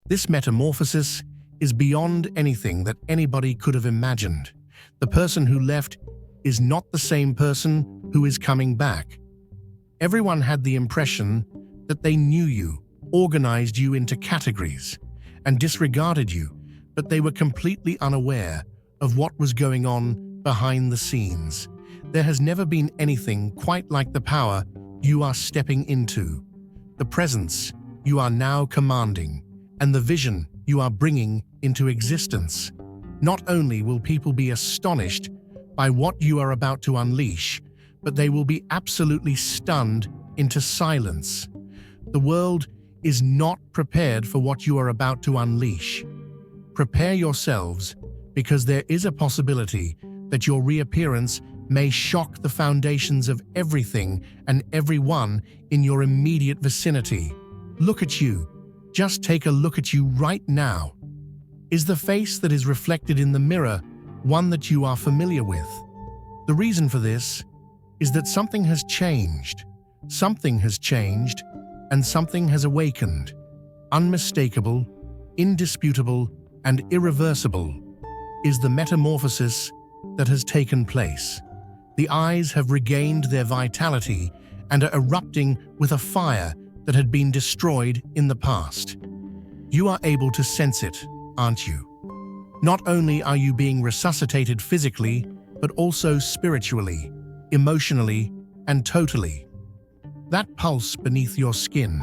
This metamorphosis is beyond anything that anybody could have imagined. The person who left is not the same person who is coming back. Everyone had the impression that they knew you, organized you into categories, and disregarded you, but they were completely unaware of what was going on behind the scenes. There has never been anything quite like the power you are stepping into, the presence you are now commanding, and the vision you are bringing into existence. Not only will people be astonished by what you are about to unleash, but they will be absolutely stunned into silence. The world is not prepared for what you are about to unleash. Prepare yourselves, because there is a possibility that your reappearance may shock the foundations of everything and everyone in your immediate vicinity. Look at you. Just take a look at you right now. Is the face that is reflected in the mirror one that you are familiar with? The reason for this is that something has changed. Something has changed, and something has awakened. Unmistakable, indisputable, and irreversible is the metamorphosis that has taken place. The eyes have regained their vitality and are erupting with a fire that had been destroyed in the past. You are able to sense it, aren't you? Not only are you being resuscitated physically, but also spiritually, emotionally, and totally. That pulse beneath your skin,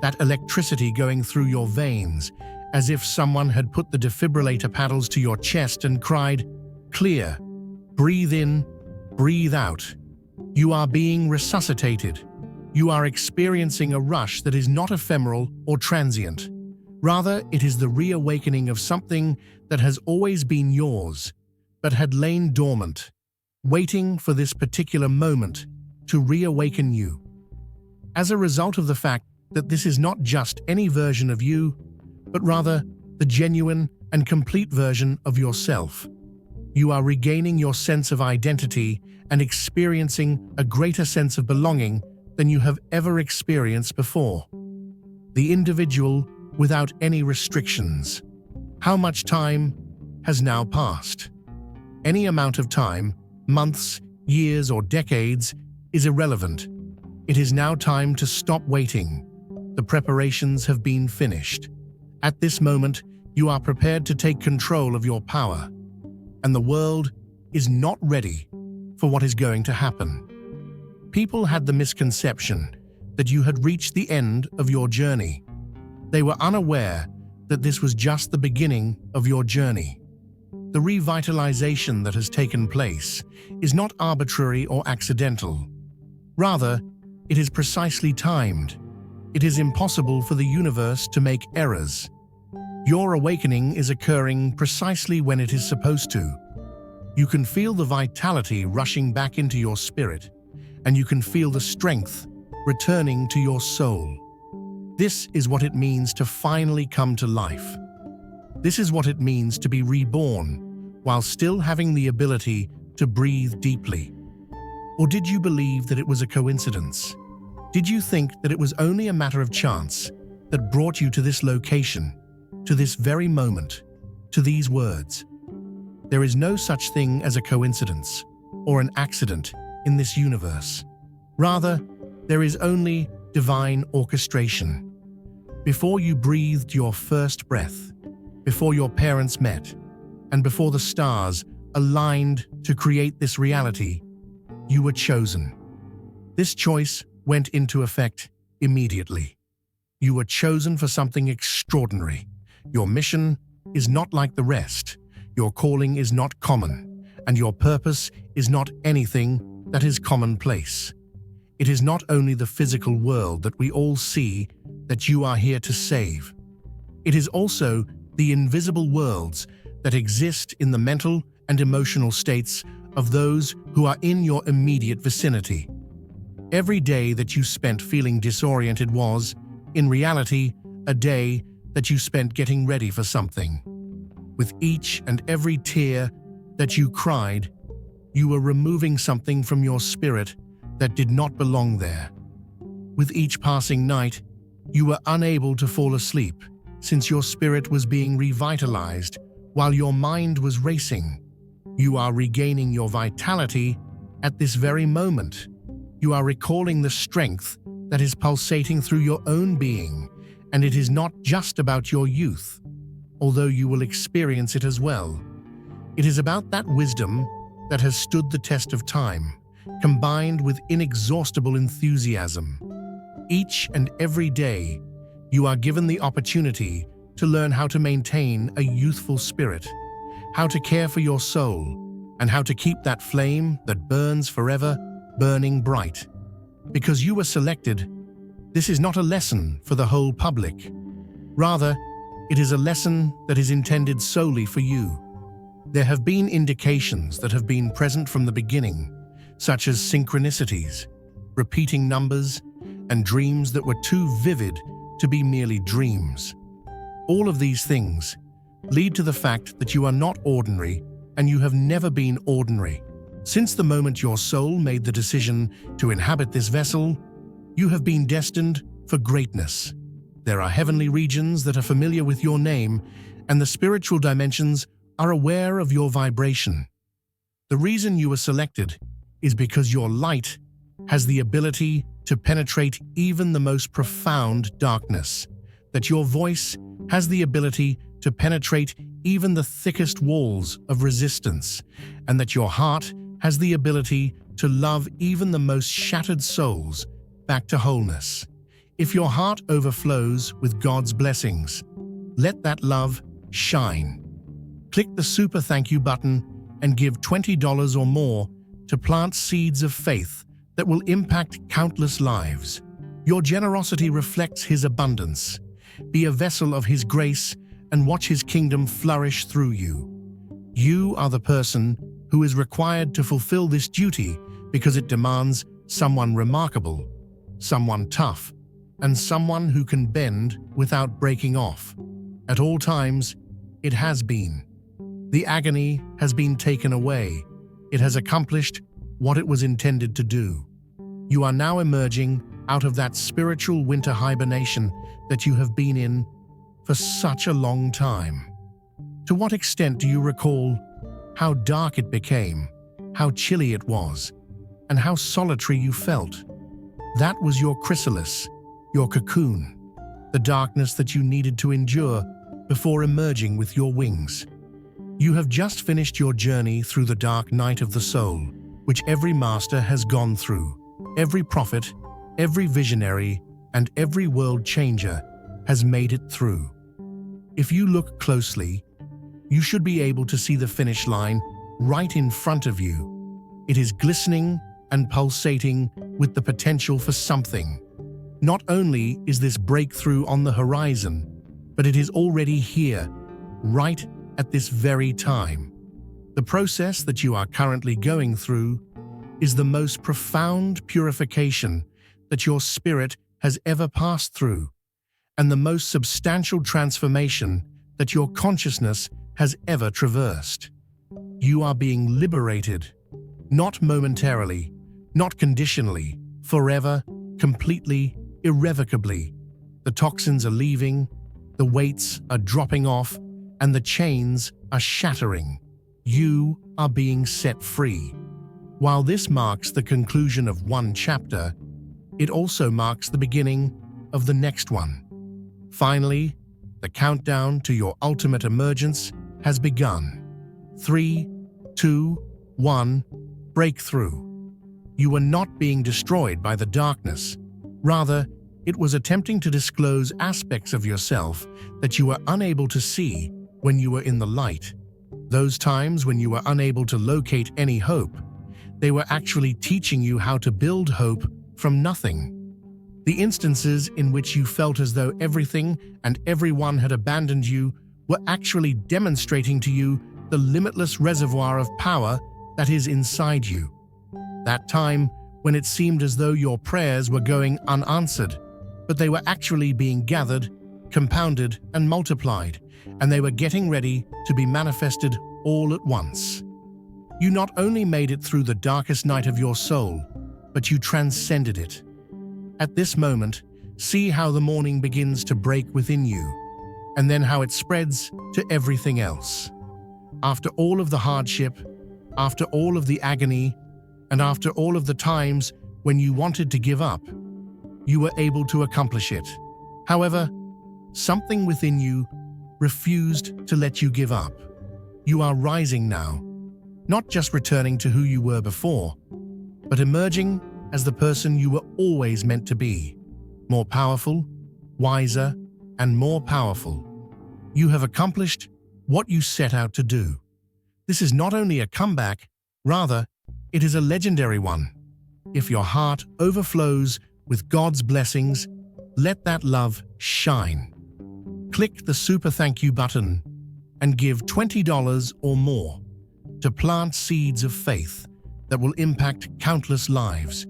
that electricity going through your veins, as if someone had put the defibrillator paddles to your chest and cried, "Clear, breathe in, breathe out." You are being resuscitated. You are experiencing a rush that is not ephemeral or transient. Rather, it is the reawakening of something that has always been yours, but had lain dormant, waiting for this particular moment to reawaken you. As a result of the fact that this is not just any version of you, but rather the genuine and complete version of yourself, you are regaining your sense of identity and experiencing a greater sense of belonging than you have ever experienced before. The individual without any restrictions. How much time has now passed? Any amount of time, months, years, or decades, is irrelevant. It is now time to stop waiting. The preparations have been finished. At this moment, you are prepared to take control of your power, and the world is not ready for what is going to happen. People had the misconception that you had reached the end of your journey. They were unaware that this was just the beginning of your journey. The revitalization that has taken place is not arbitrary or accidental. Rather, it is precisely timed. It is impossible for the universe to make errors. Your awakening is occurring precisely when it is supposed to. You can feel the vitality rushing back into your spirit, and you can feel the strength returning to your soul. This is what it means to finally come to life. This is what it means to be reborn while still having the ability to breathe deeply. Or did you believe that it was a coincidence? Did you think that it was only a matter of chance that brought you to this location, to this very moment, to these words? There is no such thing as a coincidence or an accident in this universe. Rather, there is only divine orchestration. Before you breathed your first breath, before your parents met, and before the stars aligned to create this reality, you were chosen. This choice went into effect immediately. You were chosen for something extraordinary. Your mission is not like the rest. Your calling is not common, and your purpose is not anything that is commonplace. It is not only the physical world that we all see that you are here to save. It is also the invisible worlds that exist in the mental and emotional states of those who are in your immediate vicinity. Every day that you spent feeling disoriented was, in reality, a day that you spent getting ready for something. With each and every tear that you cried, you were removing something from your spirit that did not belong there. With each passing night, you were unable to fall asleep, since your spirit was being revitalized while your mind was racing. You are regaining your vitality at this very moment. You are recalling the strength that is pulsating through your own being, and it is not just about your youth, although you will experience it as well. It is about that wisdom that has stood the test of time, combined with inexhaustible enthusiasm. Each and every day, you are given the opportunity to learn how to maintain a youthful spirit, how to care for your soul, and how to keep that flame that burns forever burning bright. Because you were selected, this is not a lesson for the whole public. Rather, it is a lesson that is intended solely for you. There have been indications that have been present from the beginning, such as synchronicities, repeating numbers, and dreams that were too vivid to be merely dreams. All of these things lead to the fact that you are not ordinary and you have never been ordinary. Since the moment your soul made the decision to inhabit this vessel, you have been destined for greatness. There are heavenly regions that are familiar with your name, and the spiritual dimensions are aware of your vibration. The reason you were selected is because your light has the ability to penetrate even the most profound darkness, that your voice has the ability to penetrate even the thickest walls of resistance, and that your heart has the ability to love even the most shattered souls back to wholeness. If your heart overflows with God's blessings, let that love shine. Click the super thank you button and give $20 or more to plant seeds of faith that will impact countless lives. Your generosity reflects His abundance. Be a vessel of His grace and watch His kingdom flourish through you. You are the person who is required to fulfill this duty because it demands someone remarkable, someone tough, and someone who can bend without breaking off. At all times, it has been. The agony has been taken away. It has accomplished what it was intended to do. You are now emerging out of that spiritual winter hibernation that you have been in for such a long time. To what extent do you recall how dark it became, how chilly it was, and how solitary you felt? That was your chrysalis, your cocoon, the darkness that you needed to endure before emerging with your wings. You have just finished your journey through the dark night of the soul, which every master has gone through. Every prophet, every visionary, and every world changer has made it through. If you look closely, you should be able to see the finish line right in front of you. It is glistening and pulsating with the potential for something. Not only is this breakthrough on the horizon, but it is already here, right at this very time. The process that you are currently going through is the most profound purification that your spirit has ever passed through, and the most substantial transformation that your consciousness has ever traversed. You are being liberated, not momentarily, not conditionally, forever, completely, irrevocably. The toxins are leaving, the weights are dropping off, and the chains are shattering. You are being set free. While this marks the conclusion of one chapter, it also marks the beginning of the next one. Finally, the countdown to your ultimate emergence has begun. 3, 2, 1, breakthrough. You were not being destroyed by the darkness. Rather, it was attempting to disclose aspects of yourself that you were unable to see when you were in the light. Those times when you were unable to locate any hope, they were actually teaching you how to build hope from nothing. The instances in which you felt as though everything and everyone had abandoned you were actually demonstrating to you the limitless reservoir of power that is inside you. That time when it seemed as though your prayers were going unanswered, but they were actually being gathered, compounded, and multiplied, and they were getting ready to be manifested all at once. You not only made it through the darkest night of your soul, but you transcended it. At this moment, see how the morning begins to break within you. and then how it spreads to everything else. After all of the hardship, after all of the agony, and after all of the times when you wanted to give up, you were able to accomplish it. However, something within you refused to let you give up. You are rising now, not just returning to who you were before, but emerging as the person you were always meant to be, more powerful, wiser, and more powerful. You have accomplished what you set out to do. This is not only a comeback, rather, it is a legendary one. If your heart overflows with God's blessings, let that love shine. Click the super thank you button and give $20 or more to plant seeds of faith that will impact countless lives.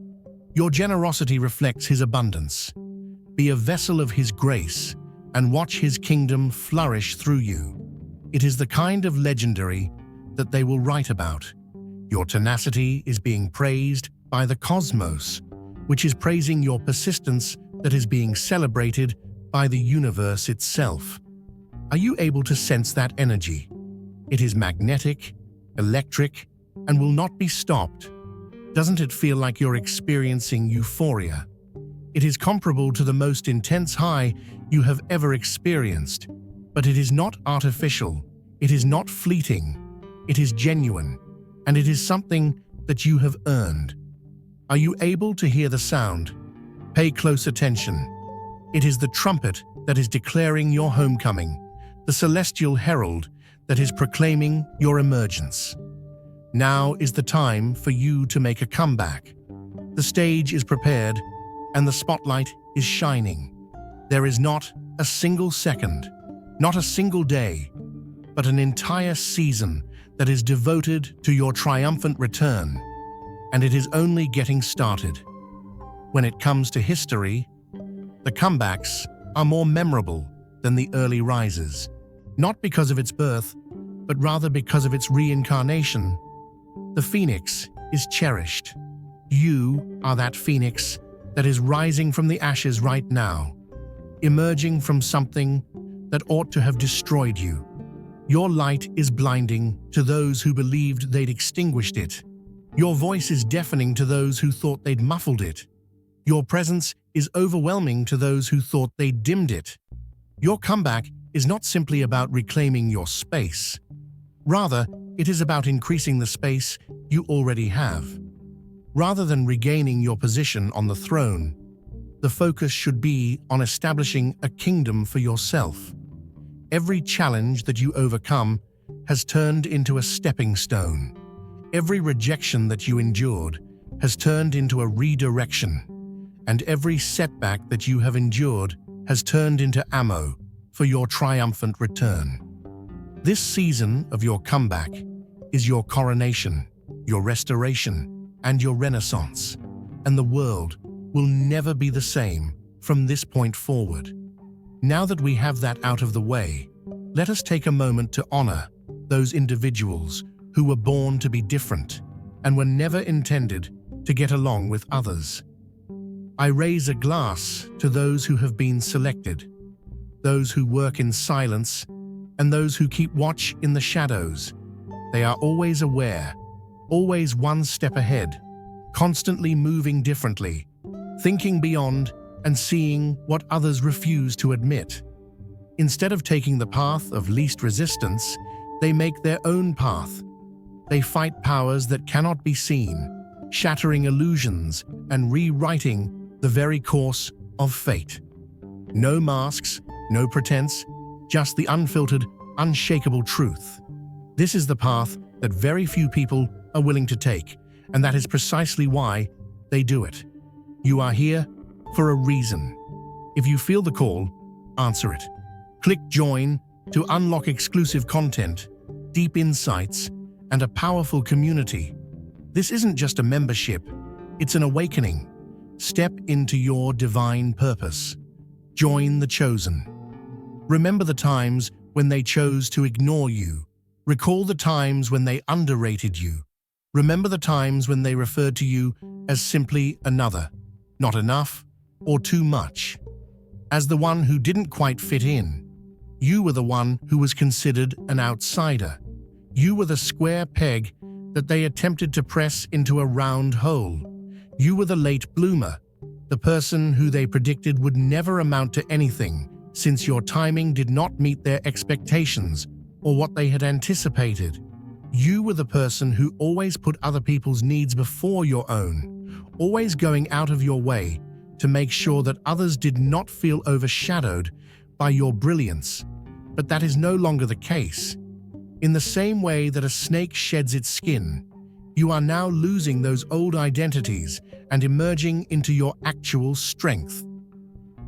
Your generosity reflects His abundance. Be a vessel of His grace and watch His kingdom flourish through you. It is the kind of legendary that they will write about. Your tenacity is being praised by the cosmos, which is praising your persistence that is being celebrated by the universe itself. Are you able to sense that energy? It is magnetic, electric, and will not be stopped. Doesn't it feel like you're experiencing euphoria? It is comparable to the most intense high you have ever experienced, but it is not artificial, it is not fleeting, it is genuine, and it is something that you have earned. Are you able to hear the sound? Pay close attention. It is the trumpet that is declaring your homecoming, the celestial herald that is proclaiming your emergence. Now is the time for you to make a comeback. The stage is prepared, and the spotlight is shining. There is not a single second, not a single day, but an entire season that is devoted to your triumphant return, and it is only getting started. When it comes to history, the comebacks are more memorable than the early rises, not because of its birth, but rather because of its reincarnation. The phoenix is cherished. You are that phoenix that is rising from the ashes right now, emerging from something that ought to have destroyed you. Your light is blinding to those who believed they'd extinguished it. Your voice is deafening to those who thought they'd muffled it. Your presence is overwhelming to those who thought they'd dimmed it. Your comeback is not simply about reclaiming your space. Rather, it is about increasing the space you already have. Rather than regaining your position on the throne, the focus should be on establishing a kingdom for yourself. Every challenge that you overcome has turned into a stepping stone. Every rejection that you endured has turned into a redirection, and every setback that you have endured has turned into ammo for your triumphant return. This season of your comeback is your coronation, your restoration, and your renaissance, and the world will never be the same from this point forward. Now that we have that out of the way, let us take a moment to honor those individuals who were born to be different and were never intended to get along with others. I raise a glass to those who have been selected, those who work in silence, and those who keep watch in the shadows. They are always aware, always one step ahead, constantly moving differently, thinking beyond and seeing what others refuse to admit. Instead of taking the path of least resistance, they make their own path. They fight powers that cannot be seen, shattering illusions and rewriting the very course of fate. No masks, no pretense, just the unfiltered, unshakable truth. This is the path that very few people are willing to take, and that is precisely why they do it. You are here for a reason. If you feel the call, answer it. Click join to unlock exclusive content, deep insights, and a powerful community. This isn't just a membership, it's an awakening. Step into your divine purpose. Join the chosen. Remember the times when they chose to ignore you. Recall the times when they underrated you. Remember the times when they referred to you as simply another, not enough, or too much. As the one who didn't quite fit in. You were the one who was considered an outsider. You were the square peg that they attempted to press into a round hole. You were the late bloomer, the person who they predicted would never amount to anything, since your timing did not meet their expectations or what they had anticipated. You were the person who always put other people's needs before your own, always going out of your way to make sure that others did not feel overshadowed by your brilliance. But that is no longer the case. In the same way that a snake sheds its skin, you are now losing those old identities and emerging into your actual strength.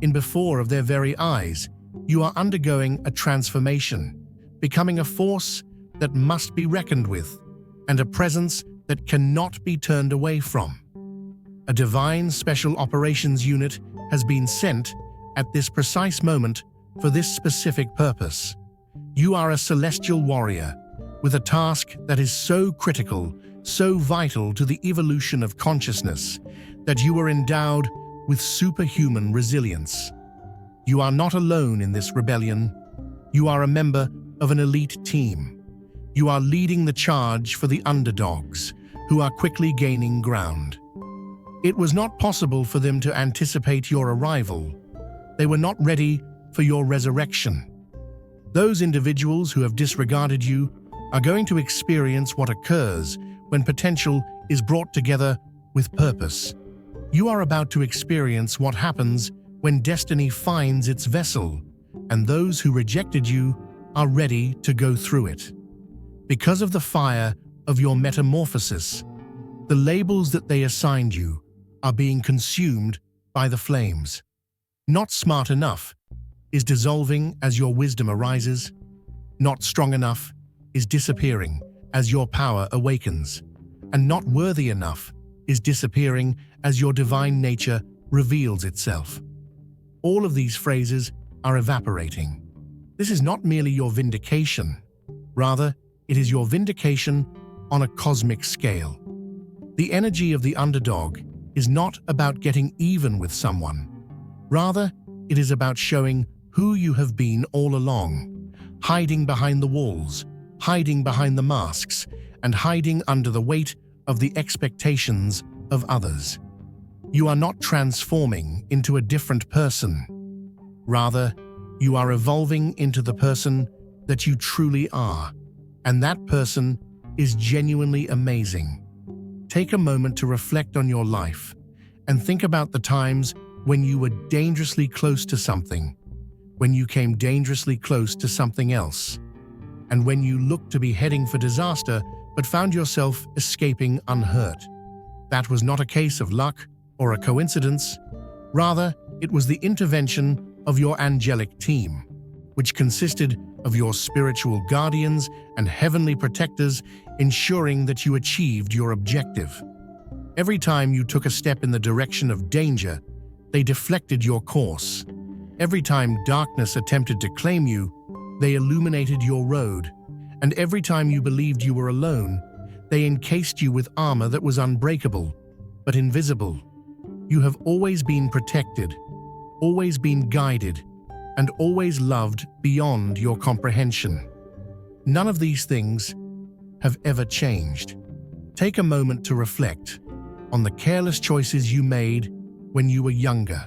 In before of their very eyes, you are undergoing a transformation, becoming a force that must be reckoned with, and a presence that cannot be turned away from. A divine special operations unit has been sent at this precise moment for this specific purpose. You are a celestial warrior with a task that is so critical, so vital to the evolution of consciousness, that you are endowed with superhuman resilience. You are not alone in this rebellion. You are a member of an elite team. You are leading the charge for the underdogs, who are quickly gaining ground. It was not possible for them to anticipate your arrival. They were not ready for your resurrection. Those individuals who have disregarded you are going to experience what occurs when potential is brought together with purpose. You are about to experience what happens when destiny finds its vessel, and those who rejected you are ready to go through it. Because of the fire of your metamorphosis, the labels that they assigned you are being consumed by the flames. Not smart enough is dissolving as your wisdom arises. Not strong enough is disappearing as your power awakens. And not worthy enough is disappearing as your divine nature reveals itself. All of these phrases are evaporating. This is not merely your vindication. Rather, it is your vindication on a cosmic scale. The energy of the underdog is not about getting even with someone. Rather, it is about showing who you have been all along, hiding behind the walls, hiding behind the masks, and hiding under the weight of the expectations of others. You are not transforming into a different person. Rather, you are evolving into the person that you truly are, and that person is genuinely amazing. Take a moment to reflect on your life and think about the times when you were dangerously close to something, when you came dangerously close to something else, and when you looked to be heading for disaster but found yourself escaping unhurt. That was not a case of luck or a coincidence. Rather, it was the intervention of your angelic team, which consisted of your spiritual guardians and heavenly protectors, ensuring that you achieved your objective. Every time you took a step in the direction of danger, they deflected your course. Every time darkness attempted to claim you, they illuminated your road. And every time you believed you were alone, they encased you with armor that was unbreakable, but invisible. You have always been protected, always been guided, and always loved beyond your comprehension. None of these things have ever changed. Take a moment to reflect on the careless choices you made when you were younger,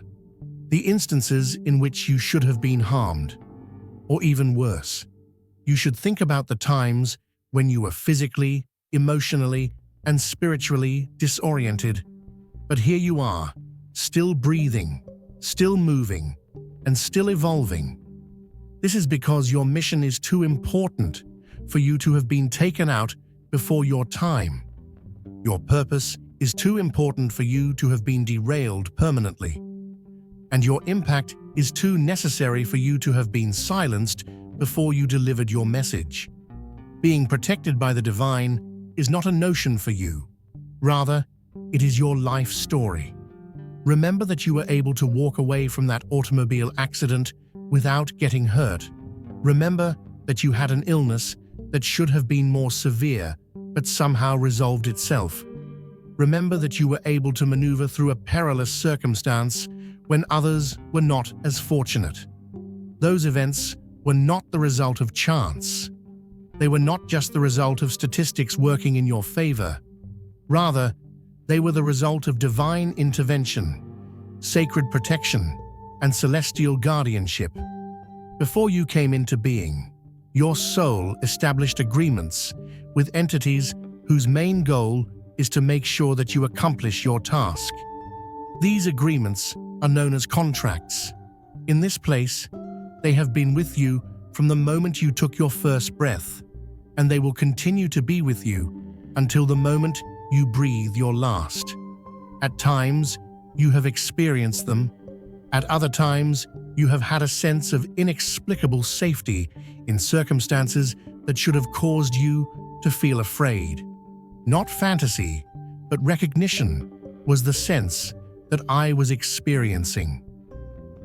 the instances in which you should have been harmed, or even worse. You should think about the times when you were physically, emotionally, and spiritually disoriented. But here you are, still breathing, still moving, and still evolving. This is because your mission is too important for you to have been taken out before your time. Your purpose is too important for you to have been derailed permanently. And your impact is too necessary for you to have been silenced before you delivered your message. Being protected by the divine is not a notion for you. Rather, it is your life story. Remember that you were able to walk away from that automobile accident without getting hurt. Remember that you had an illness that should have been more severe, but somehow resolved itself. Remember that you were able to maneuver through a perilous circumstance when others were not as fortunate. Those events were not the result of chance. They were not just the result of statistics working in your favor. Rather, they were the result of divine intervention, sacred protection, and celestial guardianship. Before you came into being, your soul established agreements with entities whose main goal is to make sure that you accomplish your task. These agreements are known as contracts. In this place, they have been with you from the moment you took your first breath, and they will continue to be with you until the moment you breathe your last. At times, you have experienced them. At other times, you have had a sense of inexplicable safety in circumstances that should have caused you to feel afraid. Not fantasy, but recognition was the sense that I was experiencing.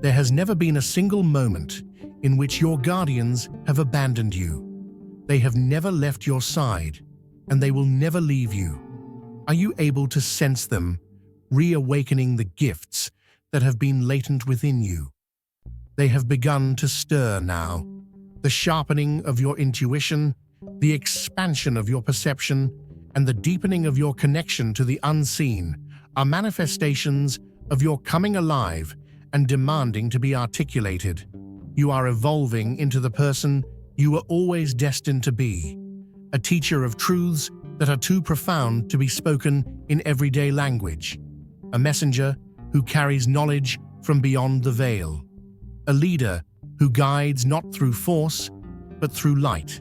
There has never been a single moment in which your guardians have abandoned you. They have never left your side, and they will never leave you. Are you able to sense them, reawakening the gifts that have been latent within you? They have begun to stir now. The sharpening of your intuition, the expansion of your perception, and the deepening of your connection to the unseen are manifestations of your coming alive and demanding to be articulated. You are evolving into the person you were always destined to be, a teacher of truths that are too profound to be spoken in everyday language, a messenger who carries knowledge from beyond the veil, a leader who guides not through force, but through light.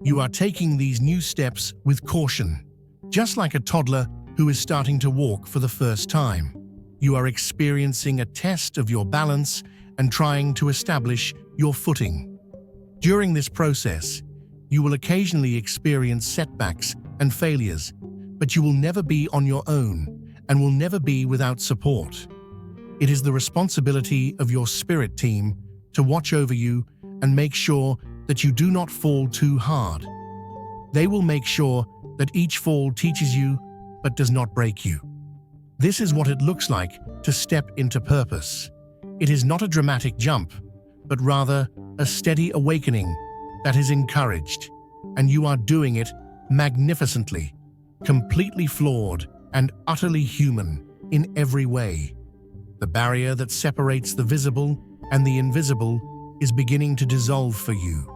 You are taking these new steps with caution, just like a toddler who is starting to walk for the first time. You are experiencing a test of your balance and trying to establish your footing. During this process, you will occasionally experience setbacks and failures, but you will never be on your own and will never be without support. It is the responsibility of your spirit team to watch over you and make sure that you do not fall too hard. They will make sure that each fall teaches you but does not break you. This is what it looks like to step into purpose. It is not a dramatic jump, but rather a steady awakening that is encouraged, and you are doing it magnificently, completely flawed and utterly human in every way. The barrier that separates the visible and the invisible is beginning to dissolve for you,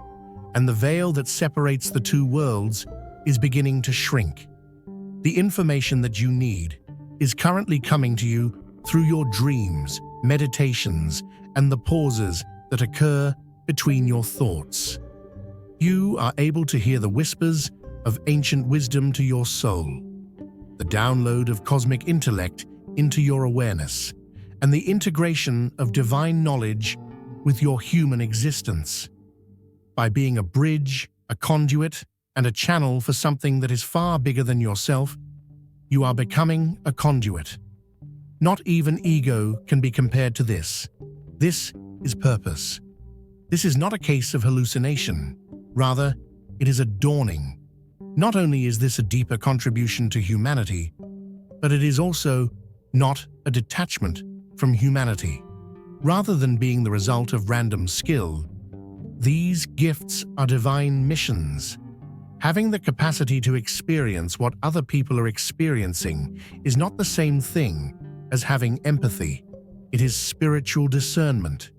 and the veil that separates the two worlds is beginning to shrink. The information that you need is currently coming to you through your dreams, meditations, and the pauses that occur between your thoughts. You are able to hear the whispers of ancient wisdom to your soul, the download of cosmic intellect into your awareness, and the integration of divine knowledge with your human existence. By being a bridge, a conduit, and a channel for something that is far bigger than yourself, you are becoming a conduit. Not even ego can be compared to this. This is purpose. This is not a case of hallucination. Rather, it is a dawning. Not only is this a deeper contribution to humanity, but it is also not a detachment from humanity. Rather than being the result of random skill, these gifts are divine missions. Having the capacity to experience what other people are experiencing is not the same thing as having empathy. It is spiritual discernment.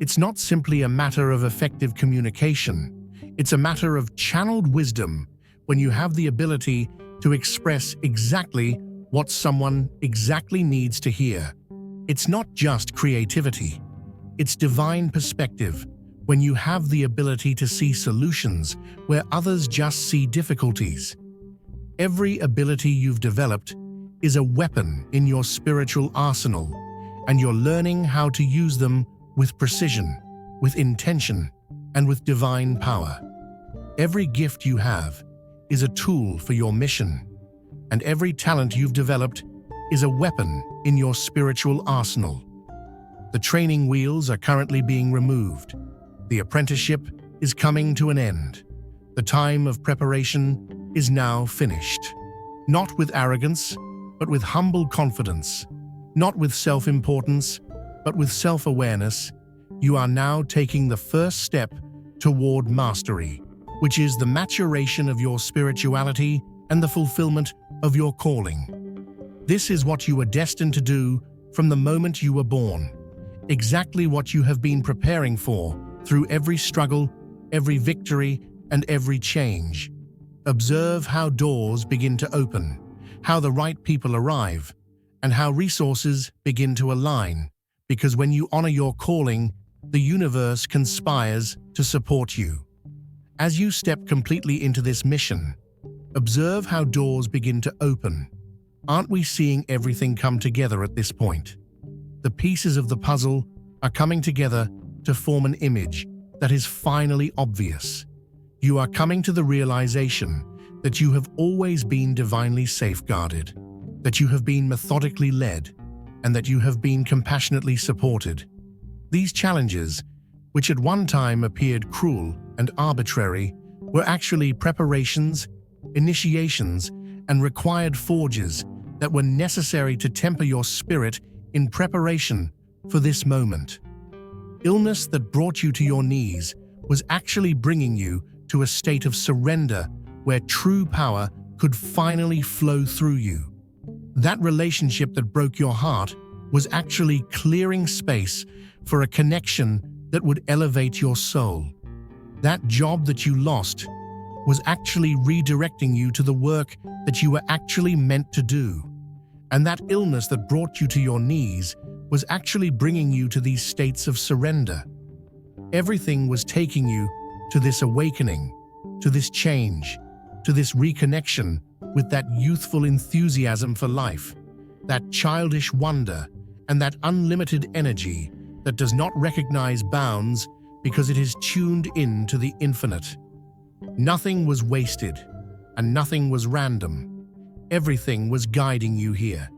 It's not simply a matter of effective communication. It's a matter of channeled wisdom when you have the ability to express exactly what someone exactly needs to hear. It's not just creativity. It's divine perspective when you have the ability to see solutions where others just see difficulties. Every ability you've developed is a weapon in your spiritual arsenal, and you're learning how to use them with precision, with intention, and with divine power. Every gift you have is a tool for your mission, and every talent you've developed is a weapon in your spiritual arsenal. The training wheels are currently being removed. The apprenticeship is coming to an end. The time of preparation is now finished. Not with arrogance, but with humble confidence. Not with self-importance, but with self-awareness. You are now taking the first step toward mastery, which is the maturation of your spirituality and the fulfillment of your calling. This is what you were destined to do from the moment you were born, exactly what you have been preparing for through every struggle, every victory, and every change. Observe how doors begin to open, how the right people arrive, and how resources begin to align, because when you honor your calling, the universe conspires to support you. As you step completely into this mission, observe how doors begin to open. Aren't we seeing everything come together at this point? The pieces of the puzzle are coming together to form an image that is finally obvious. You are coming to the realization that you have always been divinely safeguarded, that you have been methodically led, and that you have been compassionately supported. These challenges, which at one time appeared cruel and arbitrary, were actually preparations, initiations, and required forges that were necessary to temper your spirit in preparation for this moment. Illness that brought you to your knees was actually bringing you to a state of surrender where true power could finally flow through you. That relationship that broke your heart was actually clearing space for a connection that would elevate your soul. That job that you lost was actually redirecting you to the work that you were actually meant to do. And that illness that brought you to your knees was actually bringing you to these states of surrender. Everything was taking you to this awakening, to this change, to this reconnection with that youthful enthusiasm for life, that childish wonder, and that unlimited energy that does not recognize bounds because it is tuned in to the infinite. Nothing was wasted, and nothing was random. Everything was guiding you here.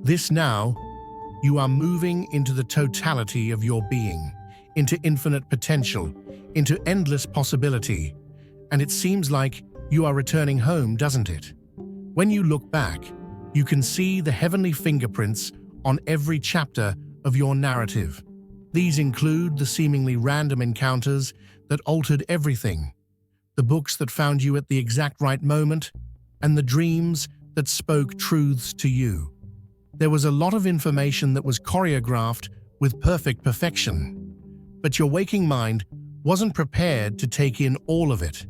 This now, you are moving into the totality of your being, into infinite potential, into endless possibility, and it seems like you are returning home, doesn't it? When you look back, you can see the heavenly fingerprints on every chapter of your narrative. These include the seemingly random encounters that altered everything, the books that found you at the exact right moment, and the dreams that spoke truths to you. There was a lot of information that was choreographed with perfect perfection, but your waking mind wasn't prepared to take in all of it.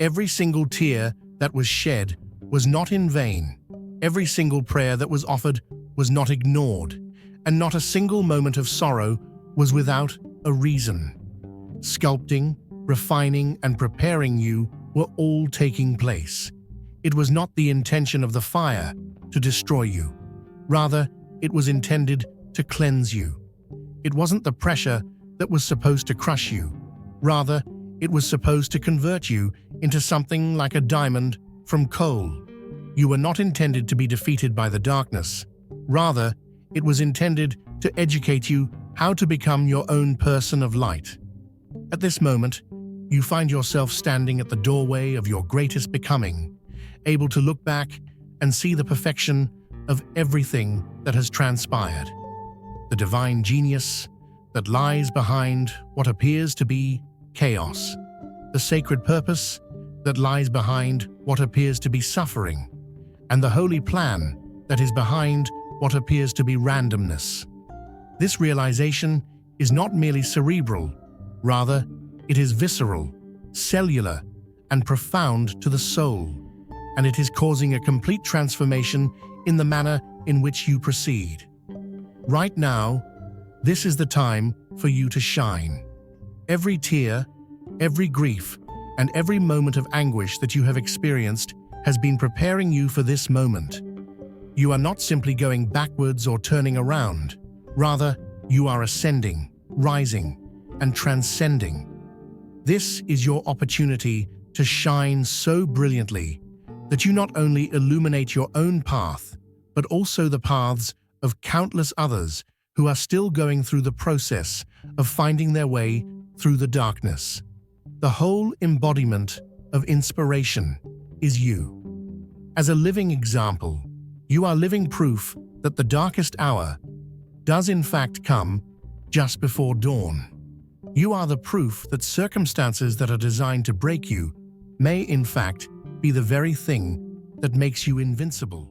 Every single tear that was shed was not in vain. Every single prayer that was offered was not ignored, and not a single moment of sorrow was without a reason. Sculpting, refining, and preparing you were all taking place. It was not the intention of the fire to destroy you. Rather, it was intended to cleanse you. It wasn't the pressure that was supposed to crush you. Rather, it was supposed to convert you into something like a diamond from coal. You were not intended to be defeated by the darkness. Rather, it was intended to educate you how to become your own person of light. At this moment, you find yourself standing at the doorway of your greatest becoming, able to look back and see the perfection of everything that has transpired. The divine genius that lies behind what appears to be chaos. The sacred purpose that lies behind what appears to be suffering. And the holy plan that is behind what appears to be randomness. This realization is not merely cerebral, rather, it is visceral, cellular, and profound to the soul, and it is causing a complete transformation in the manner in which you proceed. Right now, this is the time for you to shine. Every tear, every grief, and every moment of anguish that you have experienced has been preparing you for this moment. You are not simply going backwards or turning around. Rather, you are ascending, rising, and transcending. This is your opportunity to shine so brilliantly that you not only illuminate your own path, but also the paths of countless others who are still going through the process of finding their way through the darkness. The whole embodiment of inspiration is you. As a living example, you are living proof that the darkest hour does in fact come just before dawn. You are the proof that circumstances that are designed to break you may, in fact, be the very thing that makes you invincible.